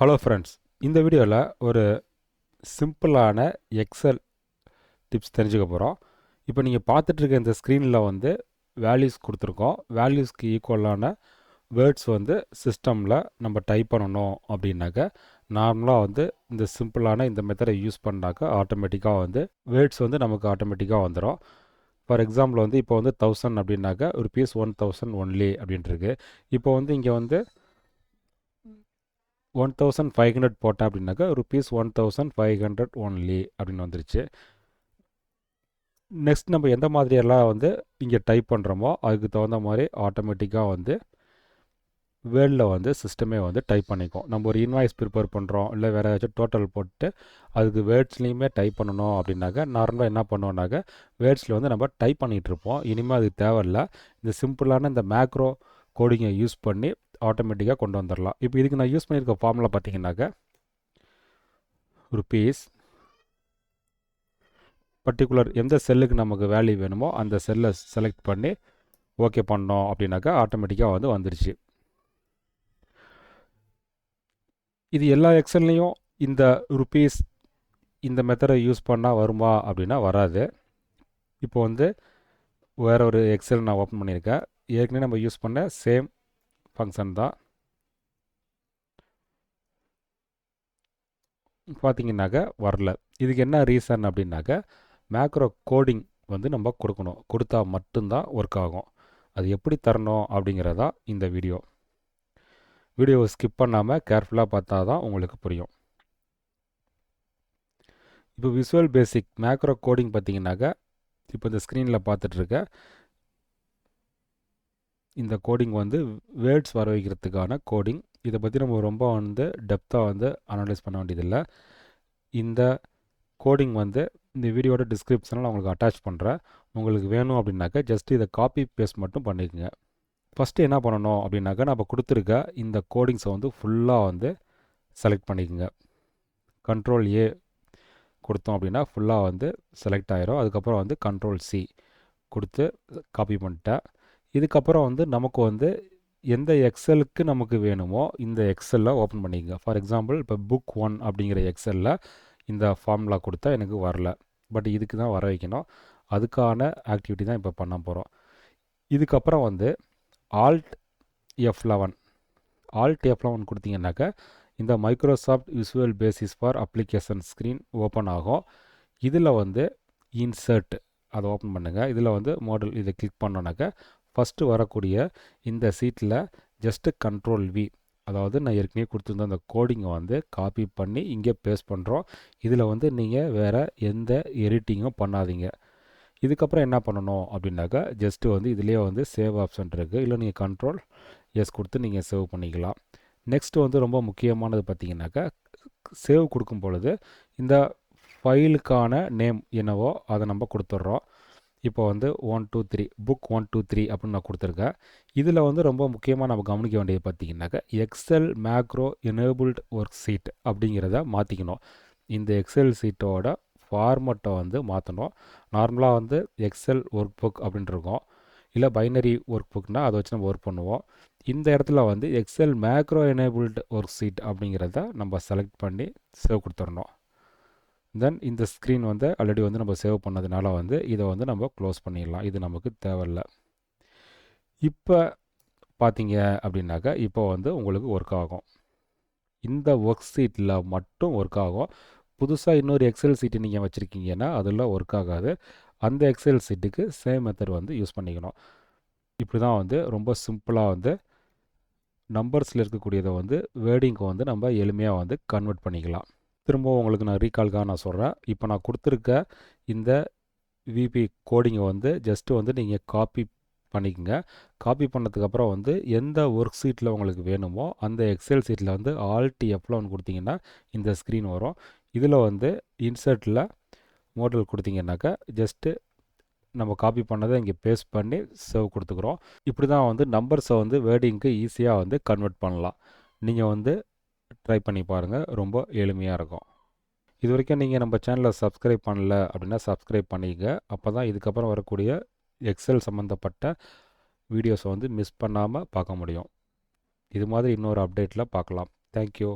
Hello friends, இந்த வீடியோவில் ஒரு சிம்பிளான எக்ஸல் டிப்ஸ் தெரிஞ்சுக்க போகிறோம். இப்போ நீங்கள் பார்த்துட்ருக்க இந்த ஸ்க்ரீனில் வந்து வேல்யூஸ் கொடுத்துருக்கோம். வேல்யூஸ்க்கு ஈக்குவலான வேர்ட்ஸ் வந்து சிஸ்டமில் நம்ம டைப் பண்ணணும் அப்படின்னாக்க நார்மலாக வந்து இந்த சிம்பிளான இந்த மெத்தடை யூஸ் பண்ணாக்க ஆட்டோமேட்டிக்காக வந்து வேர்ட்ஸ் வந்து நமக்கு ஆட்டோமேட்டிக்காக வந்துடும். ஃபார் எக்ஸாம்பிள் வந்து இப்போ வந்து 1000 அப்படின்னாக்க ருபீஸ் 1000 ஒன்லி அப்படின்ட்டுருக்கு. இப்போ வந்து இங்கே வந்து 1500 போட்டேன் அப்படின்னாக்கா ருபீஸ் 1500 ஒன்லி அப்படின்னு வந்துருச்சு. நெக்ஸ்ட் நம்ம எந்த மாதிரியெல்லாம் வந்து இங்கே டைப் பண்ணுறோமோ அதுக்கு தகுந்த மாதிரி ஆட்டோமேட்டிக்காக வந்து வேர்டில் வந்து சிஸ்டமே வந்து டைப் பண்ணிக்கும். நம்ம ஒரு இன்வாய்ஸ் ப்ரிப்பேர் பண்ணுறோம், இல்லை வேறு ஏதாச்சும் டோட்டல் போட்டு அதுக்கு வேர்ட்ஸ்லேயுமே டைப் பண்ணணும் அப்படின்னாக்க நார்மலாக என்ன பண்ணுவோம்னாக்க வேர்ட்ஸில் வந்து நம்ம டைப் பண்ணிகிட்ருப்போம். இனிமேல் அது தேவையில்லை. இந்த சிம்பிளான இந்த மேக்ரோ கோடிங்கை யூஸ் பண்ணி ஆட்டோமேட்டிக்காக கொண்டு வந்துடலாம். இப்போ இதுக்கு நான் யூஸ் பண்ணியிருக்க ஃபார்முலா பார்த்தீங்கன்னாக்க ருபீஸ் பர்டிகுலர் எந்த செல்லுக்கு நமக்கு வேல்யூ வேணுமோ அந்த செல்லை செலக்ட் பண்ணி ஓகே பண்ணோம் அப்படின்னாக்கா ஆட்டோமேட்டிக்காக வந்து வந்துருச்சு. இது எல்லா எக்ஸல்லையும் இந்த ருபீஸ் இந்த மெத்தடை யூஸ் பண்ணால் வருமா அப்படின்னா வராது. இப்போ வந்து வேறு ஒரு எக்ஸல் நான் ஓப்பன் பண்ணியிருக்கேன். ஏற்கனவே நம்ம யூஸ் பண்ண சேம் ஃபங்க்ஷன் தான். பார்த்தீங்கன்னாக்க வரல. இதுக்கு என்ன ரீசன் அப்படின்னாக்க மேக்ரோ கோடிங் வந்து நம்ம கொடுக்கணும். கொடுத்தா மட்டும்தான் ஒர்க் ஆகும். அது எப்படி தரணும் அப்படிங்கிறதா இந்த வீடியோவை ஸ்கிப் பண்ணாமல் கேர்ஃபுல்லாக பார்த்தா தான் உங்களுக்கு புரியும். இப்போ விசுவல் பேசிக் மேக்ரோ கோடிங் பார்த்தீங்கன்னாக்க இப்போ இந்த ஸ்க்ரீனில் பார்த்துட்ருக்க இந்த கோடிங் வந்து வேர்ட்ஸ் வர வைக்கிறதுக்கான கோடிங். இதை பற்றி நம்ம ரொம்ப வந்து டெப்த்தாக வந்து அனலைஸ் பண்ண வேண்டியதில்லை. இந்த கோடிங் வந்து இந்த வீடியோட டிஸ்கிரிப்ஷனில் நான் உங்களுக்கு அட்டாச் பண்ணுறேன். உங்களுக்கு வேணும் அப்படின்னாக்க ஜஸ்ட் இதை காப்பி பேஸ்ட் மட்டும் பண்ணிக்கோங்க. ஃபஸ்ட்டு என்ன பண்ணணும் அப்படின்னாக்கா நம்ம கொடுத்துருக்க இந்த கோடிங்ஸை வந்து ஃபுல்லாக வந்து செலக்ட் பண்ணிக்கோங்க. கண்ட்ரோல் ஏ கொடுத்தோம் அப்படின்னா ஃபுல்லாக வந்து செலக்ட் ஆகிரும். அதுக்கப்புறம் வந்து கண்ட்ரோல் சி கொடுத்து காப்பி பண்ணிட்டேன். இதுக்கப்புறம் வந்து நமக்கு வந்து எந்த எக்ஸலுக்கு நமக்கு வேணுமோ இந்த எக்ஸலில் ஓப்பன் பண்ணிக்கோங்க. ஃபார் எக்ஸாம்பிள் இப்போ புக் 1 அப்படிங்கிற எக்ஸலில் இந்த ஃபார்முலா கொடுத்தா எனக்கு வரல. பட் இதுக்கு தான் வர வைக்கணும். அதுக்கான ஆக்டிவிட்டி தான் இப்போ பண்ண போகிறோம். இதுக்கப்புறம் வந்து ஆல்ட் F11 கொடுத்தீங்கன்னாக்கா இந்த Microsoft visual basis for application screen open ஆகும். இதில் வந்து இன்சர்ட் அதை ஓப்பன் பண்ணுங்கள். இதில் வந்து மாடல் இதை கிளிக் பண்ணோன்னாக்கா ஃபஸ்ட்டு வரக்கூடிய இந்த சீட்டில் ஜஸ்ட்டு கண்ட்ரோல் வி, அதாவது நான் ஏற்கனவே கொடுத்துருந்த அந்த கோடிங்கை வந்து காப்பி பண்ணி இங்கே பேஸ்ட் பண்ணுறோம். இதில் வந்து நீங்கள் வேறு எந்த எடிட்டிங்கும் பண்ணாதீங்க. இதுக்கப்புறம் என்ன பண்ணணும் அப்படின்னாக்கா ஜஸ்ட்டு வந்து இதிலே வந்து சேவ் ஆப்ஷன் இருக்குது. இல்லை நீங்கள் கண்ட்ரோல் எஸ் கொடுத்து நீங்கள் சேவ் பண்ணிக்கலாம். நெக்ஸ்ட்டு வந்து ரொம்ப முக்கியமானது பார்த்தீங்கன்னாக்கா சேவ் கொடுக்கும் பொழுது இந்த ஃபைலுக்கான நேம் என்னவோ அதை நம்ம கொடுத்துட்றோம். இப்போ வந்து 123 புக் 123 அப்படின்னு நான் கொடுத்துருக்கேன். இதில் வந்து ரொம்ப முக்கியமாக நம்ம கவனிக்க வேண்டியது பார்த்தீங்கன்னாக்கா Excel macro enabled worksheet அப்படிங்கிறத மாற்றிக்கணும். இந்த எக்ஸல் சீட்டோட ஃபார்மட்டை வந்து மாற்றணும். நார்மலாக வந்து எக்ஸல் ஒர்க் புக் அப்படின்ட்டு இருக்கோம், இல்லை பைனரி ஒர்க் புக்னால் அதை வச்சு நம்ம ஒர்க் பண்ணுவோம். இந்த இடத்துல வந்து Excel macro enabled worksheet அப்படிங்கிறத நம்ம செலக்ட் பண்ணி சேவ் கொடுத்துடணும். தென் இந்த ஸ்க்ரீன் வந்து ஆல்ரெடி வந்து நம்ம சேவ் பண்ணதுனால வந்து இதை வந்து நம்ம க்ளோஸ் பண்ணிடலாம். இது நமக்கு தேவையில்லை. இப்போ பார்த்தீங்க அப்படின்னாக்கா இப்போ வந்து உங்களுக்கு ஒர்க் ஆகும். இந்த ஒர்க் ஷீட்டில் மட்டும் ஒர்க் ஆகும். புதுசாக இன்னொரு எக்ஸல் சீட்டு நீங்கள் வச்சுருக்கீங்கன்னா அதில் ஒர்க் ஆகாது. அந்த எக்ஸல் சீட்டுக்கு சேம் மெத்தட் வந்து யூஸ் பண்ணிக்கணும். இப்படி தான் வந்து ரொம்ப சிம்பிளாக வந்து நம்பர்ஸில் இருக்கக்கூடியதை வந்து வேர்டிங்கை வந்து நம்ம எளிமையாக வந்து கன்வெர்ட் பண்ணிக்கலாம். திரும்பவும் உங்களுக்கு நான் ரீகால்காக நான் சொல்கிறேன். இப்போ நான் கொடுத்துருக்க இந்த விபி கோடிங்கை வந்து ஜஸ்ட்டு வந்து நீங்கள் காப்பி பண்ணிக்கோங்க. காப்பி பண்ணதுக்கப்புறம் வந்து எந்த ஒர்க் ஷீட்டில் உங்களுக்கு வேணுமோ அந்த எக்ஸல் சீட்டில் வந்து ஆல்ட் F11 கொடுத்தீங்கன்னா இந்த ஸ்க்ரீன் வரும். இதில் வந்து இன்சர்ட்டில் மாடல் கொடுத்தீங்கன்னாக்கா ஜஸ்ட்டு நம்ம காப்பி பண்ணதை இங்கே பேஸ்ட் பண்ணி சேவ் கொடுத்துக்குறோம். இப்படி தான் வந்து நம்பர்ஸை வந்து வேர்டிங்க்கு ஈஸியாக வந்து கன்வெர்ட் பண்ணலாம். நீங்கள் வந்து ட்ரை பண்ணி பாருங்கள், ரொம்ப எளிமையாக இருக்கும். இது வரைக்கும் நீங்கள் நம்ம சேனலை சப்ஸ்கிரைப் பண்ணல அப்படின்னா சப்ஸ்கிரைப் பண்ணிக்கங்க. அப்போ தான் இதுக்கப்புறம் வரக்கூடிய எக்ஸல் சம்மந்தப்பட்ட வீடியோஸை வந்து மிஸ் பண்ணாமல் பார்க்க முடியும். இது மாதிரி இன்னொரு அப்டேட்டில் பார்க்கலாம். தேங்க்யூ.